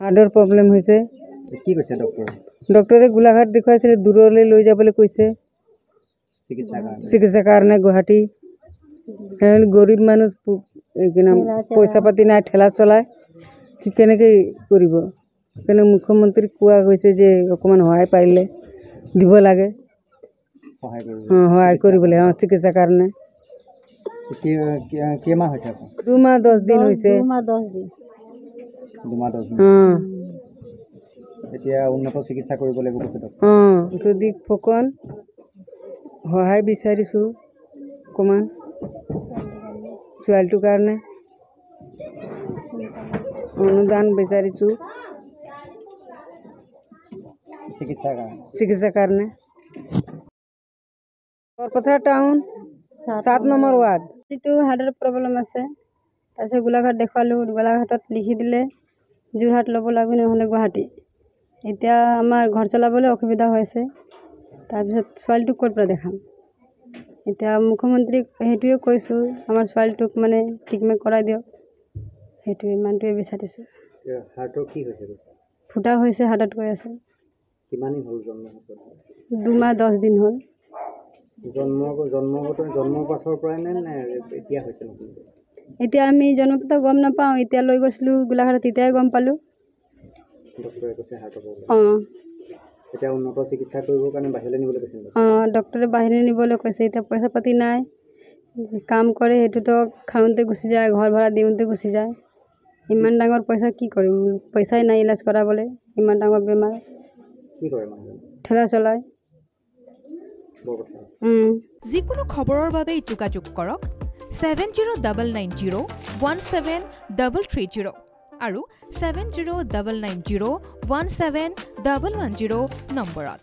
হাৰ্টৰ প্ৰব্লেম হৈছে। কি কৈছে ডক্টৰে? ডক্টৰে গোলাঘাট দেখুৱাইছিলে, দূৰলৈ লৈ যাবলৈ কৈছে চিকিৎসাৰ কাৰণে গুৱাহাটী। গৰীব মানুহ, পইচা পাতি নাই, ঠেলা চলাই, সি কেনেকৈ কৰিব? সেইকাৰণে মুখ্যমন্ত্ৰীক কোৱা গৈছে যে অকণমান সহায় পাৰিলে দিব লাগে, সহায় কৰিবলৈ চিকিৎসাৰ কাৰণে। কেইমাহ হৈছে? 2 মাহ 10 দিন হৈছে। 2 মাহ 10 দিন। এতিয়া উন্নত চিকিৎসা কৰিব লাগিব কৈছে ডক্টৰ। যদি ফুকন সহায় বিচাৰিছোঁ অকণমান ছোৱালীটোৰ কাৰণে, অনুদান বিচাৰিছোঁ চিকিৎসাৰ কাৰণে। Borpathar town 7 number ward. যিটো হাৰ্টৰ প্ৰব্লেম আছে, তাৰপিছত গোলাঘাট দেখুৱালোঁ, গোলাঘাটত লিখি দিলে যোৰহাট ল'ব লাগিব, নহ'লে গুৱাহাটী। এতিয়া আমাৰ ঘৰ চলাবলৈ অসুবিধা হৈছে, তাৰপিছত ছোৱালীটোক ক'ৰ পৰা দেখাম? এতিয়া মুখ্যমন্ত্ৰীক সেইটোৱে কৈছোঁ, আমাৰ ছোৱালীটোক মানে ট্ৰিটমেণ্ট কৰাই দিয়ক, সেইটোৱে ইমানটোৱে বিচাৰিছোঁ। হাৰ্টৰ কি হৈছে? ফুটা হৈছে, হাৰ্টত গৈ আছে। কিমান দিন হ'ল জন্ম? 2 মাহ 10 দিন হ'ল। জন্মৰ পাছৰ পৰাই নে এতিয়া হৈছে? এতিয়া আমি জন্মটো গম নাপাওঁ, এতিয়া লৈ গৈছিলোঁ গোলাঘাটত, তেতিয়াই গম পালোঁ। ডক্টৰে কৈছে হাৰ্টৰ প্ৰব্লেম। এতিয়া উন্নত চিকিৎসা কৰিবৰ কাৰণে বাহিৰলৈ নিবলৈ কৈছে। ডক্টৰে বাহিৰলৈ নিবলৈ কৈছে। এতিয়া পইচা পাতি নাই, কাম কৰে সেইটোতো খাওঁতে গুচি যায়, ঘৰ ভাড়া দিওঁতে গুচি যায়। ইমান ডাঙৰ পইচা কি কৰিম? পইচাই নাই ইলাজ কৰাবলৈ, ইমান ডাঙৰ বেমাৰ। কি কৰে মানুহজন? ঠেলা চলায়। যিকোনো খবৰৰ বাবে যোগাযোগ কৰক 7099017330 আৰু 7099017110 নম্বৰত।